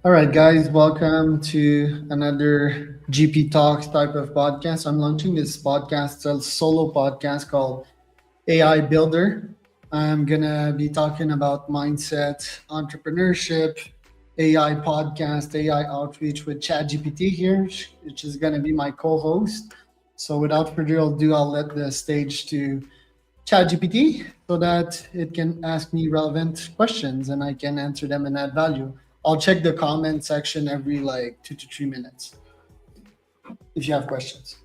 All right, guys, welcome to another GP Talks type of podcast. I'm launching this podcast, a solo podcast called AI Builder. I'm going to be talking about mindset, entrepreneurship, AI podcast, AI outreach with ChatGPT here, which is going to be my co host. So, without further ado, I'll let the stage to ChatGPT so that it can ask me relevant questions and I can answer them and add value. I'll check the comment section every like 2 to 3 minutes if you have questions.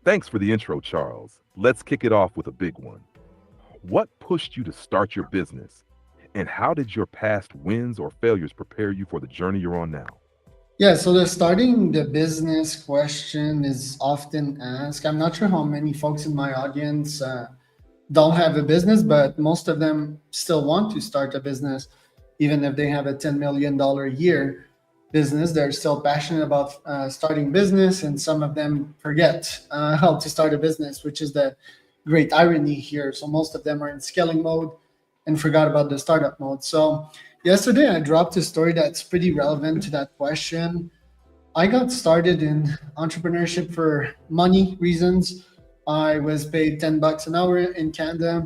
Thanks for the intro, Charles. Let's kick it off with a big one. What pushed you to start your business? And how did your past wins or failures prepare you for the journey you're on now? Yeah, so the starting the business question is often asked. I'm not sure how many folks in my audience don't have a business, but most of them still want to start a business, even if they have a $10 million a year business. They're still passionate about starting business, and some of them forget how to start a business, which is the great irony here. So most of them are in scaling mode and forgot about the startup mode. So yesterday I dropped a story that's pretty relevant to that question. I got started in entrepreneurship for money reasons. I was paid $10 an hour in Canada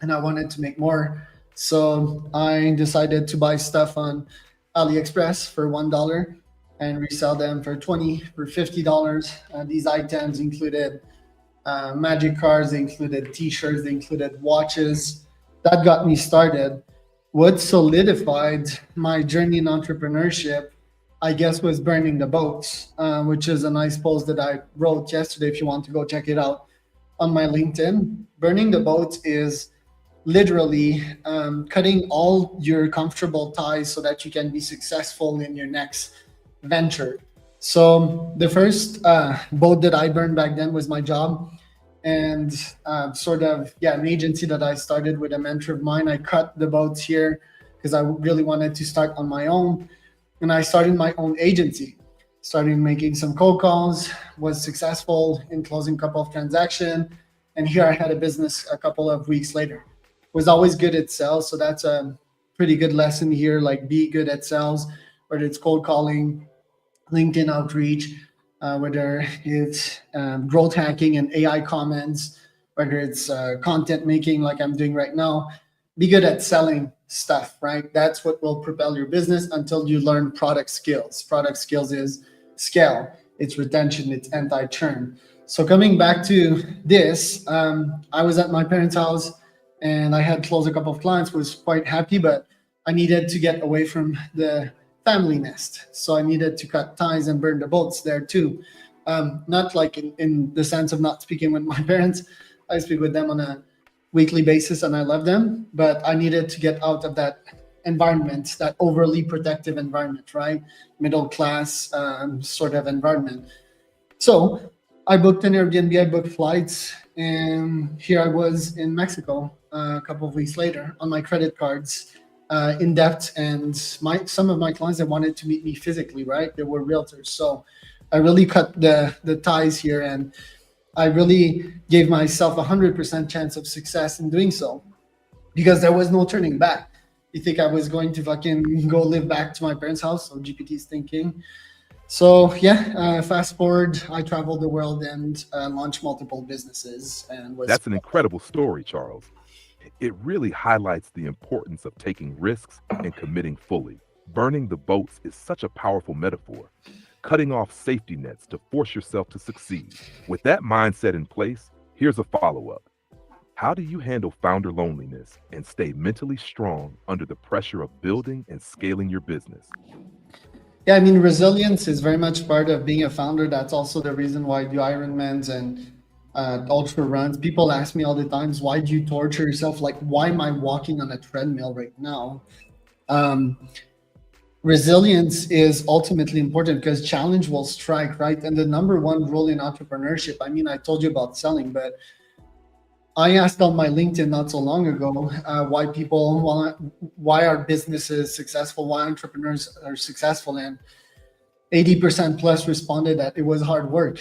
and I wanted to make more. So I decided to buy stuff on AliExpress for $1 and resell them for 20 for $50. These items included magic cards, they included t-shirts, they included watches. That got me started. What solidified my journey in entrepreneurship, I guess, was burning the boats, which is a nice post that I wrote yesterday. If you want to go check it out on my LinkedIn, burning the boats is literally cutting all your comfortable ties so that you can be successful in your next venture. So the first boat that I burned back then was my job, and sort of an agency that I started with a mentor of mine. I cut the boats here because I really wanted to start on my own, and I started my own agency. Started making some cold calls, was successful in closing a couple of transactions, and here I had a business a couple of weeks later. Was always good at sales, so that's a pretty good lesson here. Like, be good at sales, whether it's cold calling, LinkedIn outreach, whether it's growth hacking and AI comments, whether it's content making like I'm doing right now. Be good at selling stuff, right? That's what will propel your business until you learn product skills. Product skills is scale, it's retention, it's anti-churn. So coming back to this, I was at my parents' house and I had closed a couple of clients, was quite happy, but I needed to get away from the family nest. So I needed to cut ties and burn the boats there too. Not like in the sense of not speaking with my parents. I speak with them on a weekly basis and I love them, but I needed to get out of that environment, that overly protective environment, right? Middle class sort of environment. So I booked an Airbnb, I booked flights, and here I was in Mexico a couple of weeks later on my credit cards, in debt. And some of my clients that wanted to meet me physically, right? They were realtors. So I really cut the ties here, and I really gave myself 100% chance of success in doing so because there was no turning back. You think I was going to fucking go live back to my parents' house? So GPT's thinking. So fast forward, I traveled the world and launched multiple businesses and was. That's an incredible story, Charles. It really highlights the importance of taking risks and committing fully. Burning the boats is such a powerful metaphor, cutting off safety nets to force yourself to succeed. With that mindset in place, here's a follow up. How do you handle founder loneliness and stay mentally strong under the pressure of building and scaling your business? Yeah, I mean, resilience is very much part of being a founder. That's also the reason why I do Ironmans and ultra runs. People ask me all the times, why do you torture yourself? Like, why am I walking on a treadmill right now? Um, Resilience is ultimately important because challenge will strike, right? And the number one rule in entrepreneurship, I mean, I told you about selling, but I asked on my LinkedIn not so long ago why are businesses successful, why entrepreneurs are successful, and 80% plus responded that it was hard work.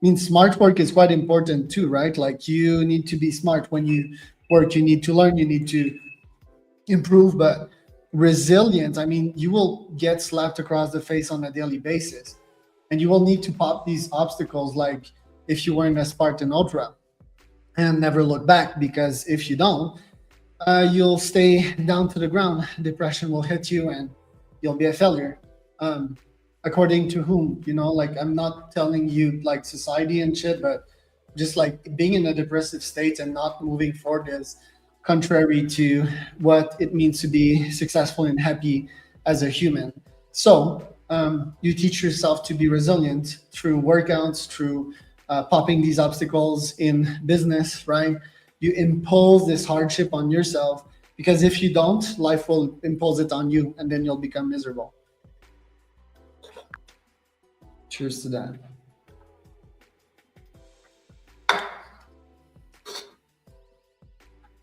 mean, smart work is quite important too, right? Like you need to be smart when you work, you need to learn, you need to improve, but resilience, I mean, you will get slapped across the face on a daily basis and you will need to pop these obstacles like if you were in a Spartan Ultra and never look back, because if you don't, you'll stay down to the ground. Depression will hit you, and you'll be a failure. Um, According to whom? Like I'm not telling you like society and shit, but just like being in a depressive state and not moving forward is contrary to what it means to be successful and happy as a human. So you teach yourself to be resilient through workouts, through popping these obstacles in business, right? You impose this hardship on yourself, because if you don't, life will impose it on you and then you'll become miserable. Cheers to that.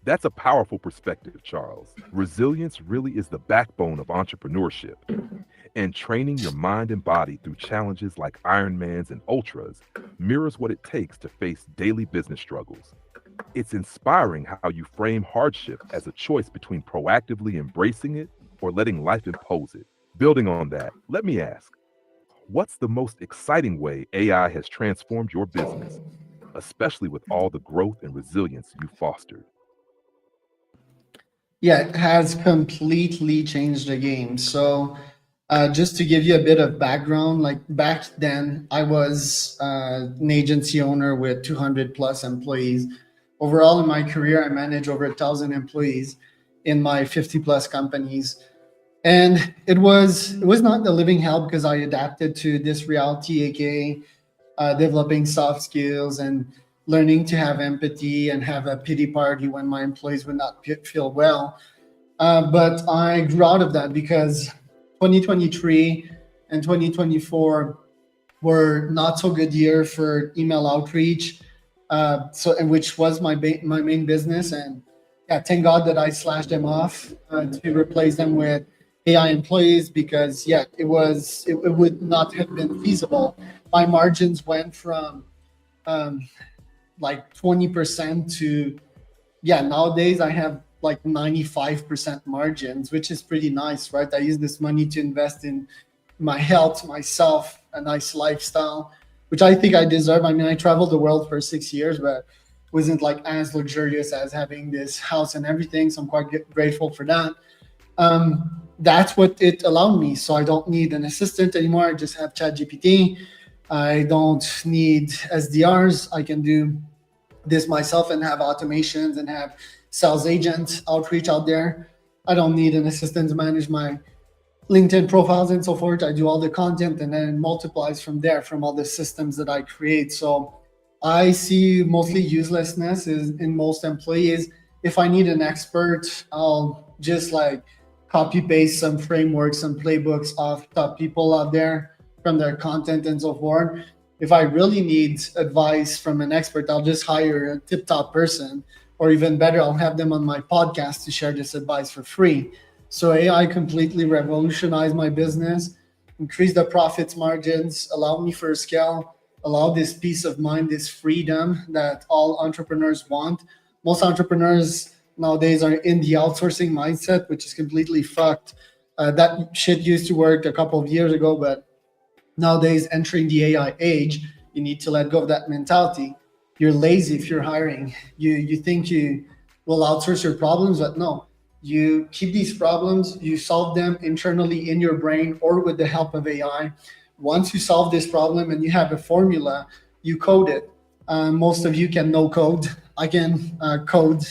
That's a powerful perspective, Charles. Resilience really is the backbone of entrepreneurship. And training your mind and body through challenges like Ironmans and Ultras mirrors what it takes to face daily business struggles. It's inspiring how you frame hardship as a choice between proactively embracing it or letting life impose it. Building on that, let me ask, what's the most exciting way AI has transformed your business, especially with all the growth and resilience you fostered? Yeah, it has completely changed the game. So, just to give you a bit of background, like back then, I was an agency owner with 200 plus employees. Overall, in my career, I managed over 1,000 employees in my 50 plus companies, and it was not a living hell because I adapted to this reality, aka developing soft skills and learning to have empathy and have a pity party when my employees would not feel well. But I grew out of that because 2023 and 2024 were not so good year for email outreach. And which was my main business, and yeah, thank God that I slashed them off to replace them with AI employees, because yeah, it would not have been feasible. My margins went from um, like 20% to, yeah, nowadays I have like 95% margins, which is pretty nice, right? I use this money to invest in my health, myself, a nice lifestyle, which I think I deserve. I mean, I traveled the world for 6 years, but wasn't like as luxurious as having this house and everything. So I'm quite grateful for that. That's what it allowed me. So I don't need an assistant anymore. I just have ChatGPT. I don't need SDRs. I can do this myself and have automations and have sales agent outreach out there. I don't need an assistant to manage my LinkedIn profiles and so forth. I do all the content and then it multiplies from there from all the systems that I create. So I see mostly uselessness is in most employees. If I need an expert, I'll just like copy paste some frameworks, some playbooks of top people out there from their content and so forth. If I really need advice from an expert, I'll just hire a tip top person, or even better, I'll have them on my podcast to share this advice for free. So AI completely revolutionized my business, increased the profits margins, allowed me for scale, allowed this peace of mind, this freedom that all entrepreneurs want. Most entrepreneurs nowadays are in the outsourcing mindset, which is completely fucked. That shit used to work a couple of years ago, but nowadays entering the AI age, you need to let go of that mentality. You're lazy if you're hiring. You think you will outsource your problems, but no. You keep these problems, you solve them internally in your brain or with the help of AI. Once you solve this problem and you have a formula, you code it. Most of you can no code. I can code.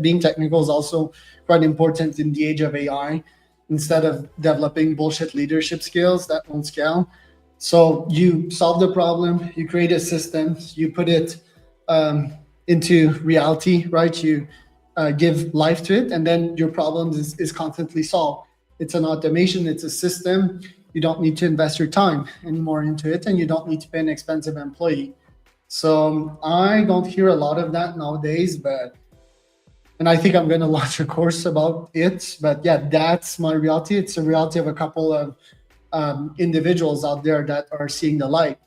Being technical is also quite important in the age of AI. Instead of developing bullshit leadership skills that won't scale. So you solve the problem, you create a system, you put it into reality, right? You give life to it, and then your problem is constantly solved. It's an automation, it's a system. You don't need to invest your time anymore into it, and you don't need to pay an expensive employee. So I don't hear a lot of that nowadays, and I think I'm going to launch a course about it. But yeah, that's my reality. It's a reality of a couple of individuals out there that are seeing the light.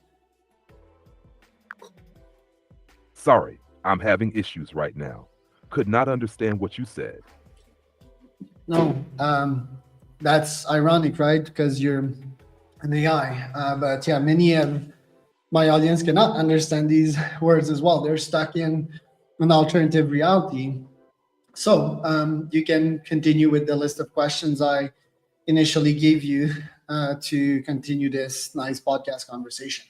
Sorry, I'm having issues right now. Could not understand what you said. No, that's ironic, right? Because you're an AI. But yeah, many of my audience cannot understand these words as well. They're stuck in an alternative reality. So you can continue with the list of questions I initially gave you to continue this nice podcast conversation.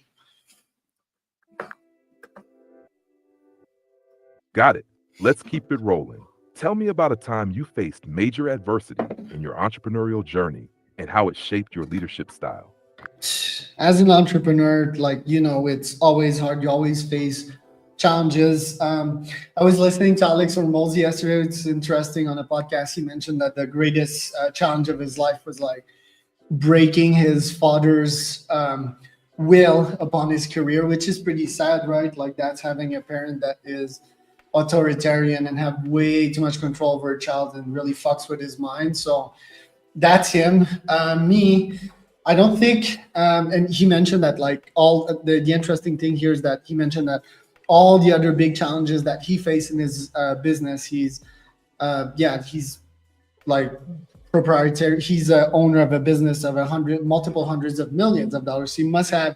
Got it. Let's keep it rolling. Tell me about a time you faced major adversity in your entrepreneurial journey and how it shaped your leadership style. As an entrepreneur, like, it's always hard. You always face challenges. I was listening to Alex Hormozi yesterday. It's interesting, on a podcast he mentioned that the greatest challenge of his life was like breaking his father's will upon his career, which is pretty sad, right? Like, that's having a parent that is authoritarian and have way too much control over a child and really fucks with his mind. So that's him. Me, I don't think, and he mentioned that, like, all the interesting thing here is that he mentioned that all the other big challenges that he faced in his business, he's like proprietary. He's a owner of a business of multiple hundreds of millions of dollars. So he must have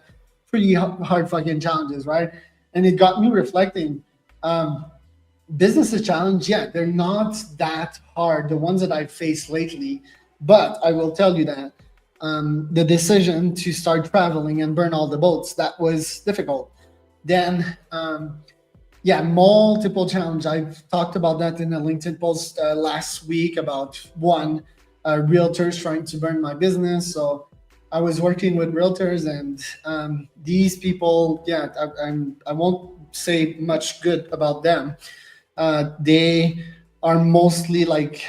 pretty hard fucking challenges, right? And it got me reflecting. Business is challenge, yeah, they're not that hard, the ones that I've faced lately. But I will tell you that the decision to start traveling and burn all the boats, that was difficult. Then multiple challenge. I've talked about that in a LinkedIn post last week about one realtors trying to burn my business. So I was working with realtors, and these people, I won't say much good about them. They are mostly like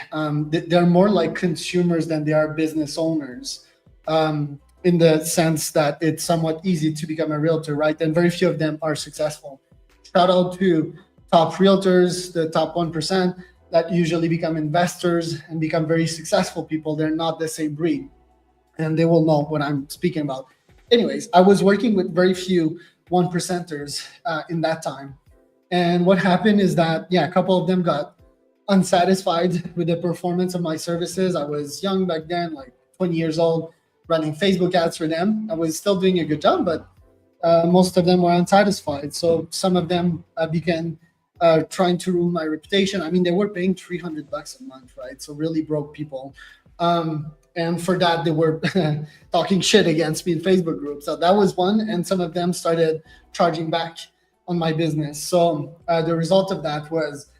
they're more like consumers than they are business owners, in the sense that it's somewhat easy to become a realtor, right? And very few of them are successful. Shout out to top realtors, the top 1% that usually become investors and become very successful people. They're not the same breed, and they will know what I'm speaking about. Anyways, I was working with very few 1%ers in that time. And what happened is that, a couple of them got unsatisfied with the performance of my services. I was young back then, like 20 years old, running Facebook ads for them. I was still doing a good job, but most of them were unsatisfied. So some of them began trying to ruin my reputation. I mean, they were paying $300 a month, right? So really broke people. And for that, they were talking shit against me in Facebook groups. So that was one. And some of them started charging back on my business. So the result of that was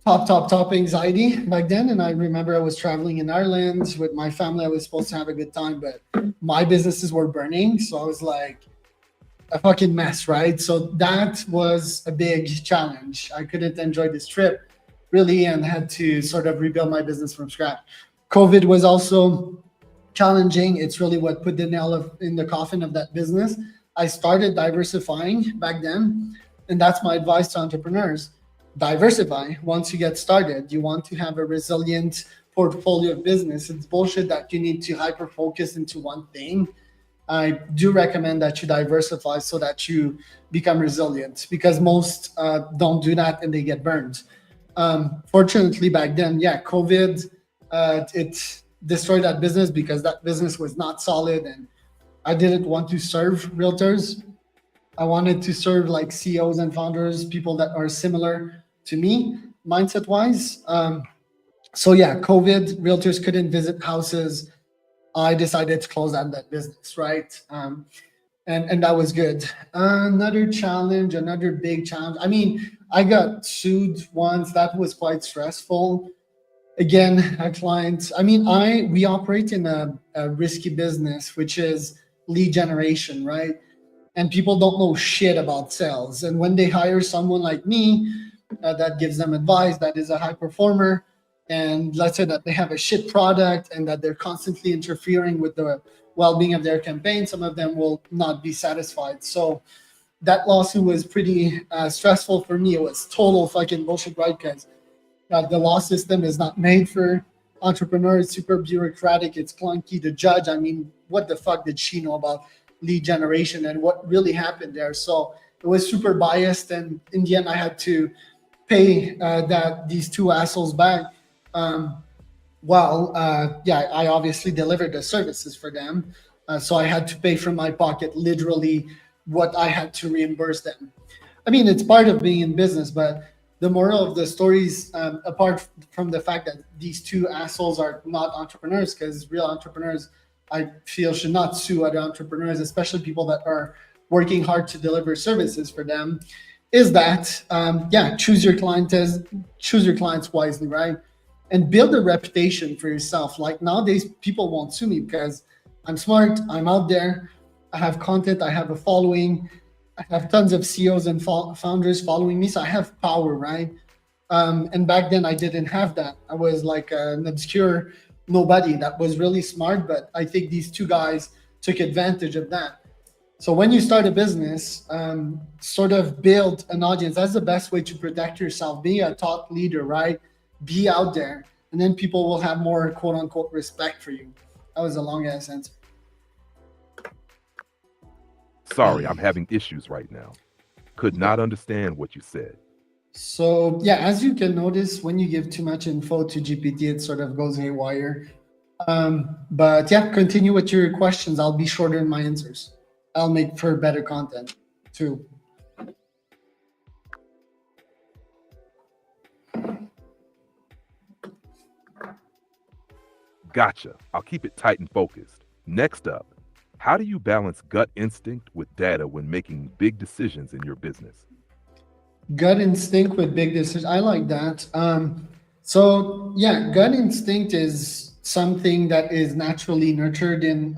top anxiety back then. And I remember I was traveling in Ireland with my family. I was supposed to have a good time, but my businesses were burning. So I was like a fucking mess, right? So that was a big challenge. I couldn't enjoy this trip really and had to sort of rebuild my business from scratch. COVID was also challenging. It's really what put the nail in the coffin of that business. I started diversifying back then, and that's my advice to entrepreneurs. Diversify once you get started. You want to have a resilient portfolio of business. It's bullshit that you need to hyper focus into one thing. I do recommend that you diversify so that you become resilient, because most don't do that and they get burned. Fortunately, back then, COVID, it destroyed that business because that business was not solid, and I didn't want to serve realtors. I wanted to serve like CEOs and founders, people that are similar to me mindset wise. COVID, realtors couldn't visit houses. I decided to close down that business, right? And that was good. Another big challenge. I mean, I got sued once. That was quite stressful. Again, a client. I mean, we operate in a risky business, which is lead generation, right? And people don't know shit about sales. And when they hire someone like me that gives them advice, that is a high performer, and let's say that they have a shit product and that they're constantly interfering with the well-being of their campaign, some of them will not be satisfied. So that lawsuit was pretty stressful for me. It was total fucking bullshit, right? Because the law system is not made for entrepreneurs, super bureaucratic, it's clunky. The judge, I mean, what the fuck did she know about lead generation and what really happened there? So it was super biased, and in the end, I had to pay these two assholes back. Um, yeah, I obviously delivered the services for them, so I had to pay from my pocket literally what I had to reimburse them. I mean, it's part of being in business, but the moral of the stories, apart from the fact that these two assholes are not entrepreneurs, because real entrepreneurs, I feel, should not sue other entrepreneurs, especially people that are working hard to deliver services for them, is that yeah, choose your clients wisely, right? And build a reputation for yourself. Like nowadays, people won't sue me because I'm smart, I'm out there, I have content, I have a following, I have tons of CEOs and founders following me, so I have power, right? And back then, I didn't have that. I was like an obscure nobody that was really smart, but I think these two guys took advantage of that. So when you start a business, sort of build an audience. That's the best way to protect yourself. Be a thought leader, right? Be out there, and then people will have more quote unquote respect for you. That was a long ass answer. Sorry, I'm having issues right now. Could not understand what you said. So yeah, as you can notice, when you give too much info to GPT, it sort of goes haywire. But yeah, continue with your questions. I'll be shorter in my answers. I'll make for better content too. Gotcha. I'll keep it tight and focused. Next up, how do you balance gut instinct with data when making big decisions in your business? Gut instinct with big decisions. I like that. So yeah, gut instinct is something that is naturally nurtured in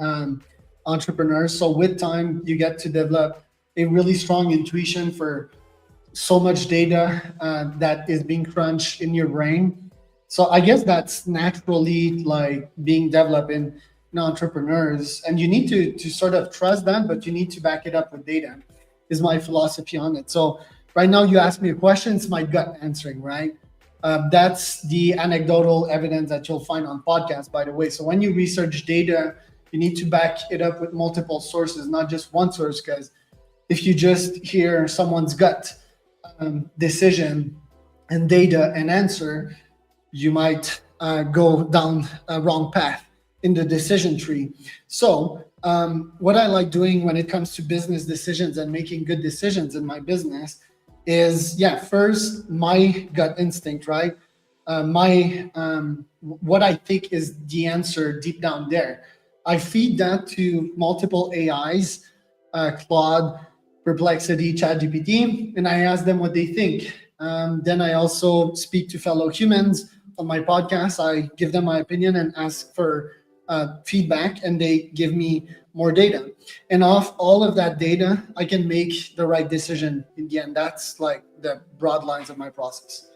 entrepreneurs. So with time, you get to develop a really strong intuition for so much data that is being crunched in your brain. So I guess that's naturally like being developed in entrepreneurs, and you need to sort of trust that, but you need to back it up with data. Is my philosophy on it. So right now, you ask me a question, it's my gut answering, right? That's the anecdotal evidence that you'll find on podcasts, by the way. So when you research data, you need to back it up with multiple sources, not just one source, because if you just hear someone's gut decision and data and answer, you might go down a wrong path in the decision tree. So what I like doing when it comes to business decisions and making good decisions in my business is, yeah, first my gut instinct, right? My what I think is the answer deep down there. I feed that to multiple AIs, Claude, Perplexity, ChatGPT, and I ask them what they think. Then I also speak to fellow humans on my podcast. I give them my opinion and ask for feedback, and they give me more data. And off all of that data, I can make the right decision in the end. That's like the broad lines of my process.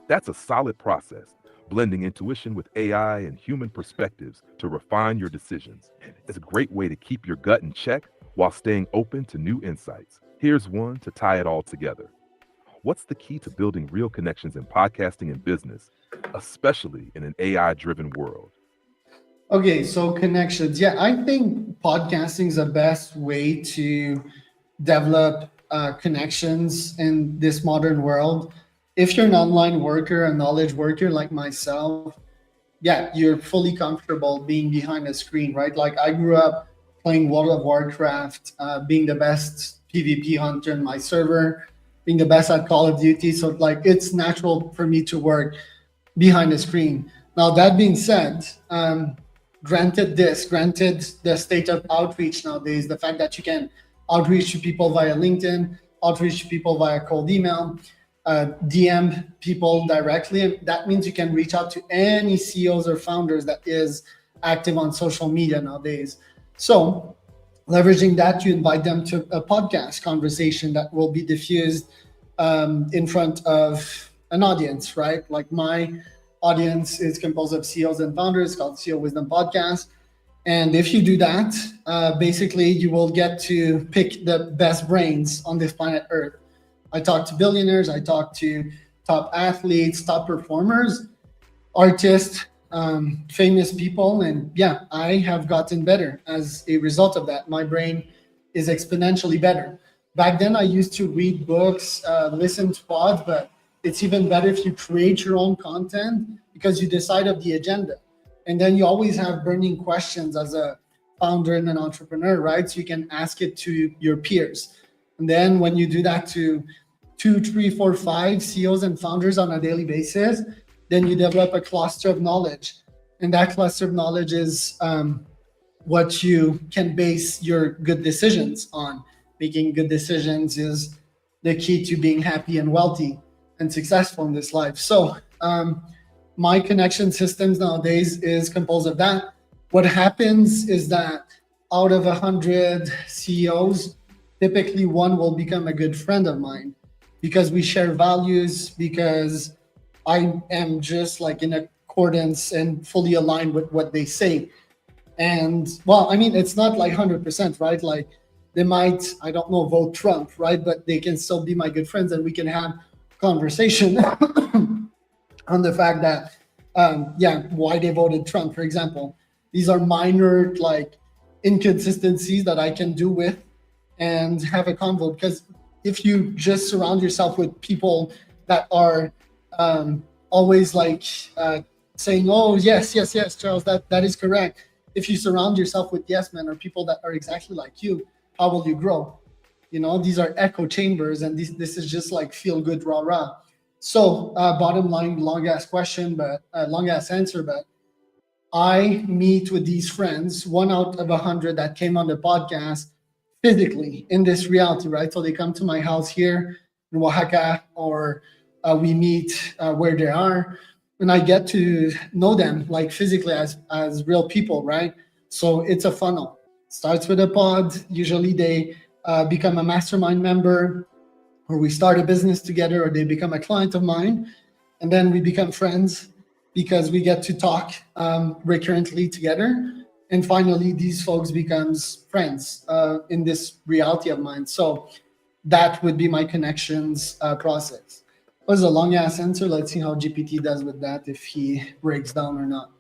That's a solid process, blending intuition with AI and human perspectives to refine your decisions. It's a great way to keep your gut in check while staying open to new insights. Here's one to tie it all together. What's the key to building real connections in podcasting and business, especially in an AI-driven world? Okay, so connections. Yeah, I think podcasting is the best way to develop connections in this modern world. If you're an online worker, a knowledge worker like myself, yeah, you're fully comfortable being behind a screen, right? Like I grew up playing World of Warcraft, being the best PvP hunter in my server, being the best at Call of Duty. So like it's natural for me to work behind the screen. Now that being said, granted the state of outreach nowadays, the fact that you can outreach to people via LinkedIn, outreach to people via cold email, DM people directly, and that means you can reach out to any CEOs or founders that is active on social media nowadays. So leveraging that, you invite them to a podcast conversation that will be diffused in front of an audience, right? Like my audience is composed of CEOs and founders, called CEO Wisdom Podcast. And if you do that, basically you will get to pick the best brains on this planet Earth. I talk to billionaires, I talk to top athletes, top performers, artists, famous people, and yeah, I have gotten better as a result of that. My brain is exponentially better. Back then, I used to read books, listen to pods, but it's even better if you create your own content because you decide of the agenda, and then you always have burning questions as a founder and an entrepreneur, right? So you can ask it to your peers, and then when you do that to two, three, four, five CEOs and founders on a daily basis, then you develop a cluster of knowledge. And that cluster of knowledge is what you can base your good decisions on. Making good decisions is the key to being happy and wealthy and successful in this life. So my connection systems nowadays is composed of that. What happens is that out of 100 CEOs, typically one will become a good friend of mine because we share values, because I am just like in accordance and fully aligned with what they say. And well, I mean, it's not like 100%, right? Like they might, I don't know, vote Trump, right? But they can still be my good friends and we can have conversation on the fact that, why they voted Trump, for example. These are minor like inconsistencies that I can do with and have a convo, because if you just surround yourself with people that are always like saying, oh, yes, yes, yes, Charles, that is correct. If you surround yourself with yes men or people that are exactly like you, how will you grow? You know, these are echo chambers, and this is just like feel good, rah, rah. So bottom line, long ass question, but long ass answer, but I meet with these friends, 1 out of 100 that came on the podcast physically in this reality, right? So they come to my house here in Oaxaca, or we meet where they are, and I get to know them like physically as real people, right? So it's a funnel. Starts with a pod. Usually they become a mastermind member, or we start a business together, or they become a client of mine, and then we become friends because we get to talk recurrently together. And finally, these folks becomes friends in this reality of mine. So that would be my connections process. It was a long ass answer. Let's see how GPT does with that, if he breaks down or not.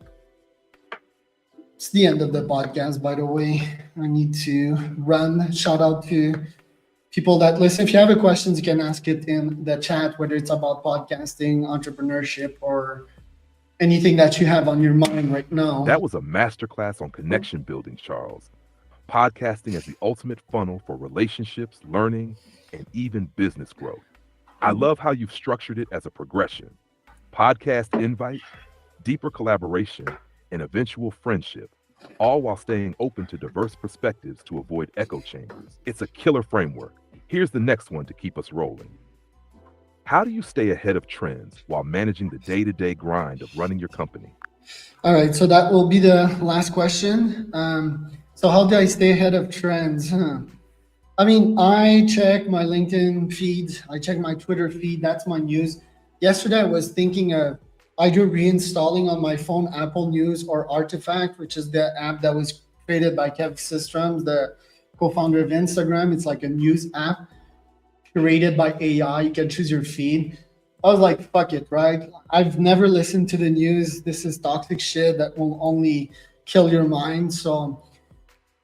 It's the end of the podcast, by the way. I need to run. Shout out to people that listen. If you have a questions, you can ask it in the chat, whether it's about podcasting, entrepreneurship, or anything that you have on your mind right now. That was a masterclass on connection building, Charles. Podcasting as the ultimate funnel for relationships, learning, and even business growth. I love how you've structured it as a progression: podcast invite, deeper collaboration, and eventual friendship, all while staying open to diverse perspectives to avoid echo chambers. It's a killer framework. Here's the next one to keep us rolling. How do you stay ahead of trends while managing the day-to-day grind of running your company? All right, so that will be the last question. So how do I stay ahead of trends? I mean, I check my LinkedIn feed, I check my Twitter feed, that's my news. Yesterday, I was thinking of either reinstalling on my phone Apple News or Artifact, which is the app that was created by Kev Syström, the co-founder of Instagram. It's like a news app created by AI. You can choose your feed. I was like, fuck it, right? I've never listened to the news. This is toxic shit that will only kill your mind. So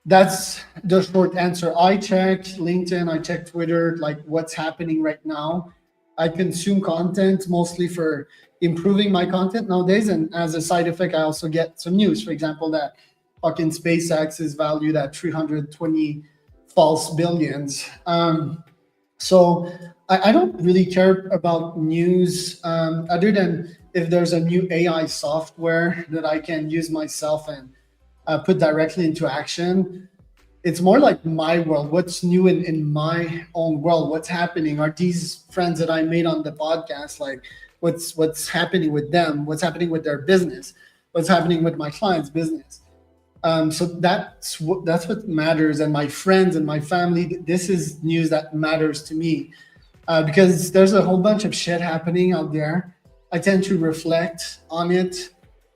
that's the short answer. I check LinkedIn, I check Twitter, like what's happening right now. I consume content mostly for improving my content nowadays. And as a side effect, I also get some news. For example, that fucking SpaceX is valued at 320 false billions. So I don't really care about news other than if there's a new AI software that I can use myself and put directly into action. It's more like my world. What's new in my own world? What's happening? Are these friends that I made on the podcast, like what's happening with them? What's happening with their business? What's happening with my client's business? So that's what matters. And my friends and my family, this is news that matters to me because there's a whole bunch of shit happening out there. I tend to reflect on it.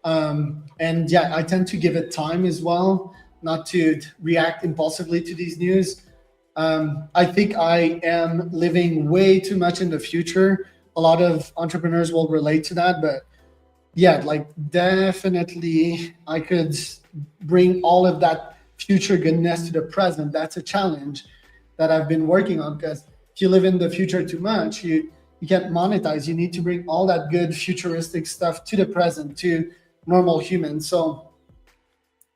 And yeah, I tend to give it time as well, not to react impulsively to these news. I think I am living way too much in the future. A lot of entrepreneurs will relate to that, but yeah, like definitely I could bring all of that future goodness to the present. That's a challenge that I've been working on, because if you live in the future too much, you can't monetize. You need to bring all that good futuristic stuff to the present, to normal humans. So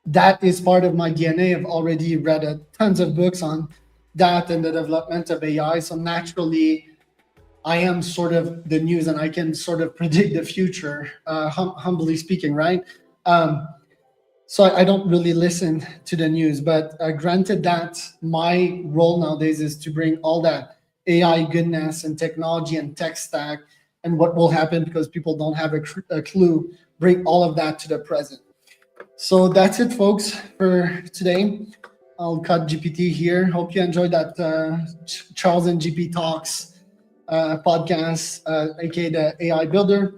that is part of my DNA. I've already read tons of books on that and the development of AI. So naturally, I am sort of the news, and I can sort of predict the future, humbly speaking, right? Um, so I don't really listen to the news, but granted that my role nowadays is to bring all that AI goodness and technology and tech stack and what will happen because people don't have a clue, bring all of that to the present. So that's it, folks, for today. I'll cut GPT here. Hope you enjoyed that Charles and GP Talks podcast, aka the AI Builder.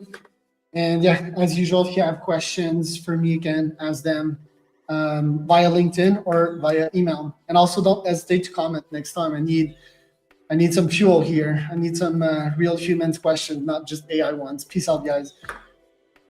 And yeah, as usual, if you have questions for me, you can ask them via LinkedIn or via email. And also, don't hesitate to comment next time. I need some fuel here. I need some real humans questions, not just AI ones. Peace out, guys.